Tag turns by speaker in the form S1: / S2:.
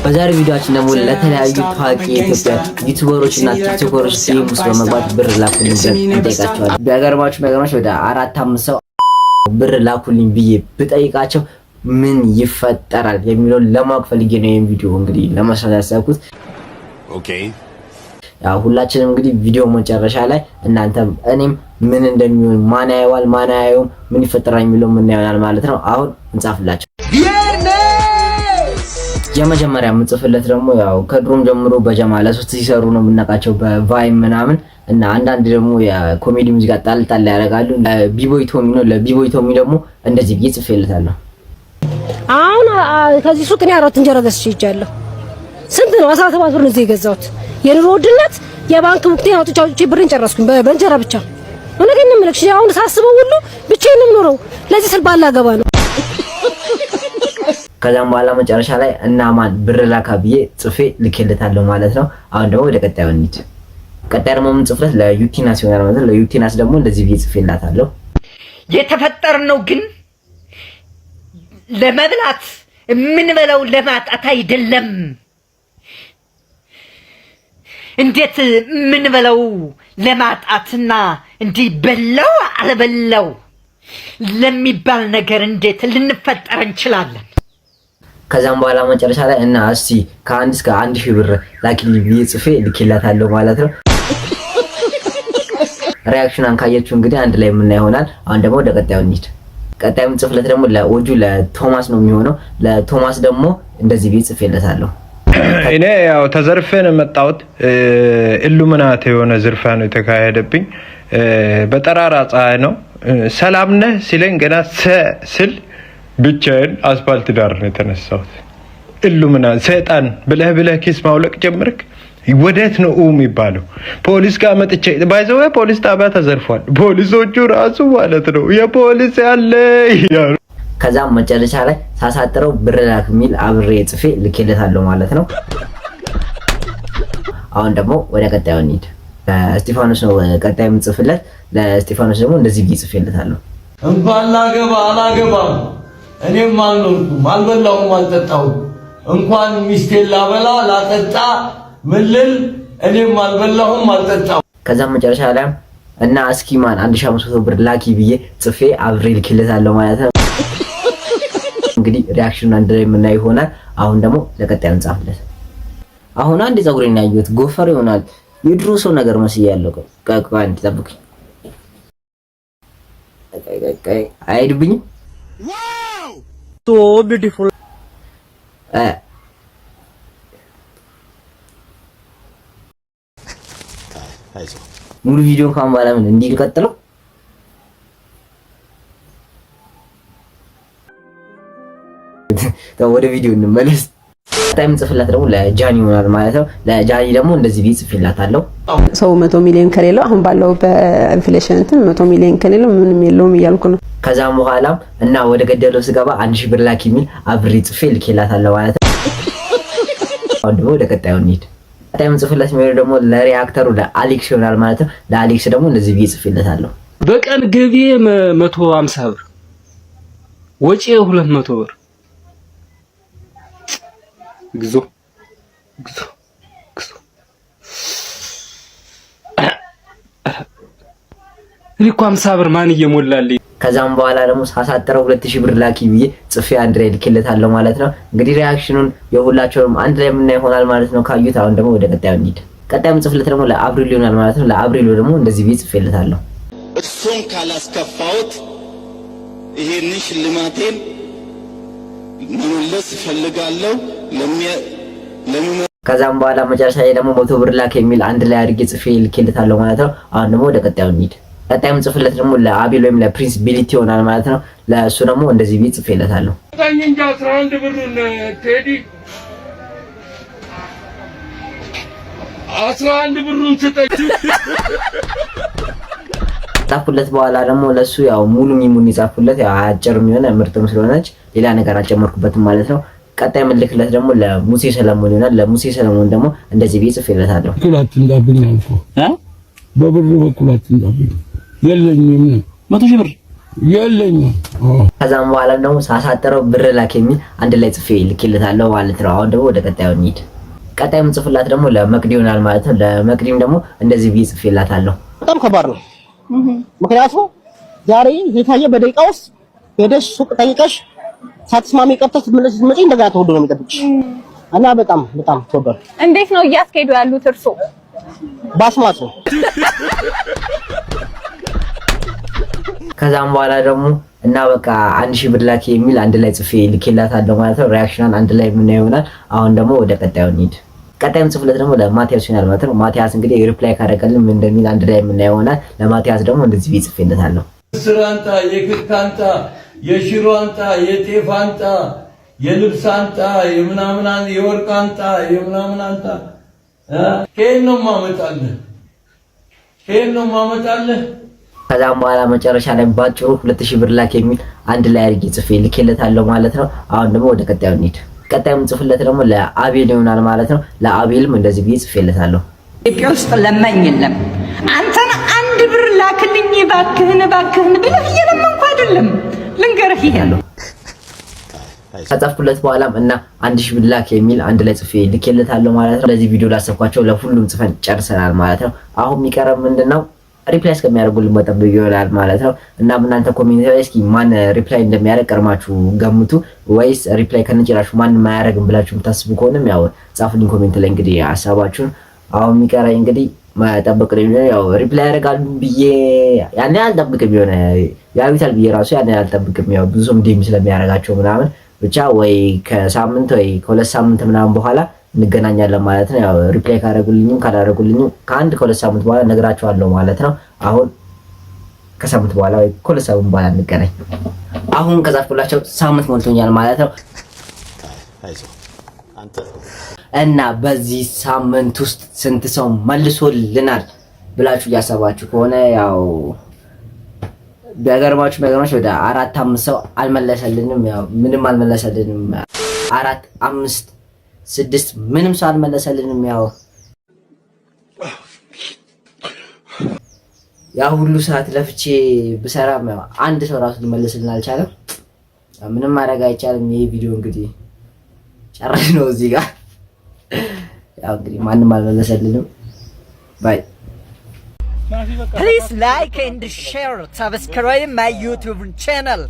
S1: በዛሬ ቪዲዮአችን ደግሞ ለተለያዩ ታዋቂ የኢትዮጵያ ዩቲዩበሮች እና ቲክቶከሮች ቲም ውስጥ በመግባት ብር ላኩልኝ ብጠይቃቸዋለሁ። ቢያገርማችሁ ወደ 4-5 ሰው ብር ላኩልኝ ብዬ ብጠይቃቸው ምን ይፈጠራል የሚለውን ለማወቅ ፈልጌ ነው ይሄን ቪዲዮ እንግዲህ ለመስራት ያሰብኩት። ኦኬ ያው ሁላችንም እንግዲህ ቪዲዮ መጨረሻ ላይ እናንተም እኔም ምን እንደሚሆን ማን ያየዋል ማን አያየውም ምን ይፈጠራል የሚለው ምን ያየናል ማለት ነው። አሁን እንጻፍላችሁ። የመጀመሪያ የምጽፍለት ደግሞ ያው ከድሮም ጀምሮ በጀማ ለሶስት ሲሰሩ ነው የምናውቃቸው በቫይም ምናምን እና አንዳንድ ደግሞ የኮሜዲ ሙዚቃ ጣልጣል ያደርጋሉ። ለቢቦይ ቶሚ ነው። ለቢቦይ ቶሚ ደግሞ እንደዚህ ብዬ ጽፌለታለሁ።
S2: አሁን ከዚህ ሱቅ ነው 4 እንጀራ ገዝቼ ይጃለሁ። ስንት ነው? 17 ብር ነው እዚህ የገዛሁት። የኑሮ ውድነት የባንክ ቡክቴን አውጥቼ ብሬን ጨረስኩኝ በእንጀራ ብቻ። እውነቴን ነው የምልሽ። አሁን ሳስበው ሁሉ ብቻዬን ነው የምኖረው። ለዚህ ስል ባላ ገባ ነው።
S1: ከዛም በኋላ መጨረሻ ላይ እና ማን ብር ላካ ብዬ ጽፌ ልኬለታለሁ ማለት ነው። አሁን ደግሞ ወደ ቀጣዩ እንሂድ። ቀጣይ ደግሞ ምን ጽፍለት ለዩቲናስ ይሆናል ማለት ነው። ለዩቲናስ ደግሞ እንደዚህ ብዬ ጽፌላታለሁ።
S3: የተፈጠርነው ግን ለመብላት የምንበላው ለማጣት አይደለም። እንዴት የምንበላው ለማጣትና እንዲህ በላው አልበላው ለሚባል ነገር እንዴት ልንፈጠር እንችላለን?
S1: ከዛም በኋላ መጨረሻ ላይ እና እስቲ ከ1 እስከ 1000 ብር ላኪልኝ ብዬ ጽፌ ልኬላታለሁ ማለት ነው። ሪአክሽኗን ካያችሁ እንግዲህ አንድ ላይ የምናየው ይሆናል። አሁን ደግሞ ወደ ቀጣዩ እንሂድ። ቀጣዩ ጽፍለት ደግሞ ለኦጁ ለቶማስ ነው የሚሆነው። ለቶማስ ደግሞ እንደዚህ ብዬ ጽፌለታለሁ።
S4: እኔ ያው ተዘርፈን መጣሁት። ኢሉሚናቲ የሆነ ዝርፋ ነው የተካሄደብኝ። በጠራራ ፀሐይ ነው። ሰላም ነህ ሲለኝ ገና ስል ብቻዬን አስፋልት ዳር ነው የተነሳሁት። ኢሉሚናቲ ሰይጣን ብለህ ኪስ ማውለቅ ጀመርክ። ወዴት ነው የሚባለው? ፖሊስ ጋር መጥቼ ባይዘው ፖሊስ ጣቢያ ተዘርፏል። ፖሊሶቹ ራሱ ማለት ነው የፖሊስ ያለ ይላሉ። ከዛም መጨረሻ ላይ ሳሳጥረው ብር ላክ የሚል አብሬ ጽፌ ልኬለታለሁ ማለት ነው። አሁን ደግሞ ወደ ቀጣዩ እንሂድ። ለስቲፋኖስ ነው ቀጣይ የምጽፍለት። ለስቲፋኖስ ደግሞ እንደዚህ ብዬ ጽፌለታለሁ።
S5: እንኳን አላገባም እኔም አልኖርኩም አልበላሁም አልጠጣሁም እንኳን ሚስቴን ላበላ ላጠጣ ምልል እኔም አልበላሁም አልጠጣሁም።
S1: ከዛም መጨረሻ ላይ እና እስኪ ማን 1500 ብር ላኪ ብዬ ጽፌ አብሬ ልኬለታለሁ ማለት ነው። እንግዲህ ሪአክሽኑን አንድ ላይ የምናየው ይሆናል። አሁን ደግሞ ለቀጣዩ እንጻፍለት። አሁን አንድ ፀጉሬን ያየሁት ጎፈር ይሆናል የድሮ ሰው ነገር መስያለሁ። ቀቃ እንድጠብቅ አይድብኝም። ዋው ሶ ቢዩቲፉል። ሙሉ ቪዲዮን ካም ባላ ምን እንዲህ ልቀጥለው? ወደ ቪዲዮ እንመለስ። ታይም ጽፍላት ደግሞ ለጃኒ ይሆናል ማለት ነው። ለጃኒ ደግሞ እንደዚህ ጽፍላታለሁ።
S6: ሰው 100 ሚሊዮን ከሌለው አሁን ባለው በኢንፍሌሽን እንትን 100 ሚሊዮን ከሌለው ምንም የለውም እያልኩ ነው።
S1: ከዛም በኋላም እና ወደ ገደለው ስገባ 1000 ብር ላኪ የሚል አብሬ ጽፌ ልኬላታለሁ ማለት ነው። አሁን ደግሞ ወደ ቀጣዩ እንሂድ። ታይም ጽፍላት የሚሆነው ደግሞ ለሪአክተሩ ለአሌክስ ይሆናል ማለት ነው። ለአሌክስ ደግሞ እንደዚህ ጽፍለታለሁ።
S7: በቀን ገቢ 150 ብር ወጪ 200 ብር ግዞ እኮ 50 ብር ማን እየሞላልኝ። ከዛም በኋላ ደግሞ ሳሳጥረው 2000 ብር ላኪ ብዬ ጽፌ አንድ ላይ ልኬለታለሁ ማለት ነው። እንግዲህ ሪአክሽኑን የሁላቸውም አንድ ላይ የምናየው ይሆናል ማለት ነው ካዩት። አሁን ደግሞ ወደ ቀጣዩ እንሂድ። ቀጣዩም ጽፍለት ደግሞ ለአብሪል ይሆናል ማለት ነው። ለአብሪል ደግሞ እንደዚህ ብዬ ጽፌለታለሁ።
S8: እሱን ካላስከፋውት ይሄን ሽልማቴን መመለስ ፈልጋለሁ።
S1: ከዛም በኋላ መጨረሻ ላይ ደግሞ 100 ብር ላክ የሚል አንድ ላይ አድርጌ ጽፌ ልኬለታለሁ ማለት ነው። አሁን ደግሞ ወደ ቀጣዩ እንሂድ። ቀጣዩም ጽፍለት ደግሞ ለአቤል ወይም ለፕሪንስ ቢሊቲ ይሆናል ማለት ነው። ለእሱ ደግሞ እንደዚህ ብዬ ጽፌለታለሁ።
S5: እንጂ 11 ብሩን ቴዲ 11 ብሩን ስጠኝ
S1: ጻፍኩለት። በኋላ ደግሞ ለሱ ያው ሙሉ ሚሙን ይጻፍኩለት። ያው አጭርም የሆነ ምርጥም ስለሆነች ሌላ ነገር አልጨመርኩበትም ማለት ነው። ቀጣይ ምልክለት ደግሞ ለሙሴ ሰለሞን ይሆናል። ለሙሴ ሰለሞን ደግሞ እንደዚህ ብዬ ጽፌለታለሁ።
S5: ኩላት እንዳብኝ አልፎ በብሩ በኩላት እንዳብኝ የለኝም
S7: 100 ሺህ ብር
S5: የለኝም።
S1: ከዛም በኋላ ደግሞ ሳሳጥረው ብር ላክ የሚል አንድ ላይ ጽፌ ልኬለታለሁ ማለት ነው። አሁን ደግሞ ወደ ቀጣዩ እንሂድ። ቀጣዩ ምጽፍላት ደግሞ ለመቅዲ ይሆናል ማለት ነው። ለመቅዲም ደግሞ እንደዚህ ብዬ ጽፌላታለሁ።
S9: በጣም ከባድ ነው። ምክንያቱም ዛሬ የታየ በደቂቃ ውስጥ ሄደሽ ሱቅ ጠይቀሽ ሳትስማሚ ቀርተሽ ስትመጪ እንደገና ተወዶ ነው የሚጠብቅሽ እና በጣም ተወዷል።
S10: እንዴት ነው እያስኬዱ ያሉት እርሶ?
S9: ባስማት ነው።
S1: ከዛም በኋላ ደግሞ እና በቃ 1000 ብር ላኪ የሚል አንድ ላይ ጽፌ ልኬላታለሁ ማለት ነው። ሪአክሽኗን አንድ ላይ የምናየው ይሆናል። አሁን ደግሞ ወደ ቀጣዩ እንሂድ። ቀጣዩን ጽፍለት ደግሞ ለማቲያስ ይሆናል ማለት ነው። ማቲያስ እንግዲህ ሪፕላይ ካደረገልን ምን እንደሚል አንድ ላይ የምናየው ይሆናል። ለማቲያስ ደግሞ እንደዚህ ብዬ ጽፌለታለሁ።
S5: ስራንጣ፣ የክካንጣ፣ የሽሮ አንጣ፣ የጤፍ አንጣ፣ የልብስ አንጣ፣ የምናምን የወርቅ አንጣ፣ የምናምን አንጣ። ከየት ነው ማመጣለህ? ከዛም
S1: በኋላ መጨረሻ ላይ ባጭሩ 2000 ብር ላክ የሚል አንድ ላይ አድርጌ ጽፌ ልኬለታለሁ ማለት ነው። አሁን ደግሞ ወደ ቀጣዩ እንሂድ። ቀጣዩን ጽፍለት ደግሞ ለአቤል ይሆናል ማለት ነው። ለአቤልም እንደዚህ ብዬ ጽፌለታለሁ።
S3: ኢትዮጵያ ውስጥ ለማኝ የለም። አንተን 1 ብር ላክልኝ እባክህን ብለህ እየለመንኩ አይደለም። ልንገርህ ይሄው
S1: ከጻፍኩለት በኋላም እና 1000 ብር ላክ የሚል አንድ ላይ ጽፌ ልኬለታለሁ ማለት ነው። ለዚህ ቪዲዮ ላሰብኳቸው ለሁሉም ጽፈን ጨርሰናል ማለት ነው። አሁን የሚቀረው ምንድነው? ሪፕላይ እስከሚያደርጉልን መጠበቅ ይሆናል ማለት ነው። እና እናንተ ኮሜንት ላይ እስኪ ማን ሪፕላይ እንደሚያደርግ ቀርማችሁ ገምቱ፣ ወይስ ሪፕላይ ከነጭራሹ ማን ማያደርግም ብላችሁ የምታስቡ ከሆነም ያው ጻፉልኝ ኮሜንት ላይ እንግዲህ ሐሳባችሁን። አሁን የሚቀረኝ እንግዲህ መጠበቅ ነው። ያው ሪፕላይ ያደርጋሉ ብዬ ያኔ አልጠብቅም፣ የሆነ ያዩታል ብዬ ራሱ ያኔ አልጠብቅም። ያው ብዙም ዲም ስለሚያደርጋቸው ምናምን ብቻ ወይ ከሳምንት ወይ ከሁለት ሳምንት ምናምን በኋላ እንገናኛለን ማለት ነው። ያው ሪፕላይ ካደረጉልኝም ካላደረጉልኝም ከአንድ ከሁለት ሳምንት በኋላ ነግራቸዋለሁ ማለት ነው። አሁን ከሳምንት በኋላ ወይ ከሁለት ሳምንት በኋላ እንገናኝ። አሁን ከጻፍኩላቸው ሳምንት ሞልቶኛል ማለት ነው። እና በዚህ ሳምንት ውስጥ ስንት ሰው መልሶልናል ብላችሁ እያሰባችሁ ከሆነ ያው ቢያገርማችሁ ወደ 4-5 ሰው አልመለሰልንም። ያው ምንም አልመለሰልንም። 4-5 6 ምንም ሰው አልመለሰልንም። ያው ሁሉ ሰዓት ለፍቼ ብሰራም ያው አንድ ሰው ራሱ ሊመልስልን አልቻለም። ምንም ማድረግ አይቻልም። ይሄ ቪዲዮ እንግዲህ ጨራሽ ነው እዚህ ጋር። ያው እንግዲህ ማንም አልመለሰልንም። ባይ
S3: Please like and share, subscribe my YouTube channel.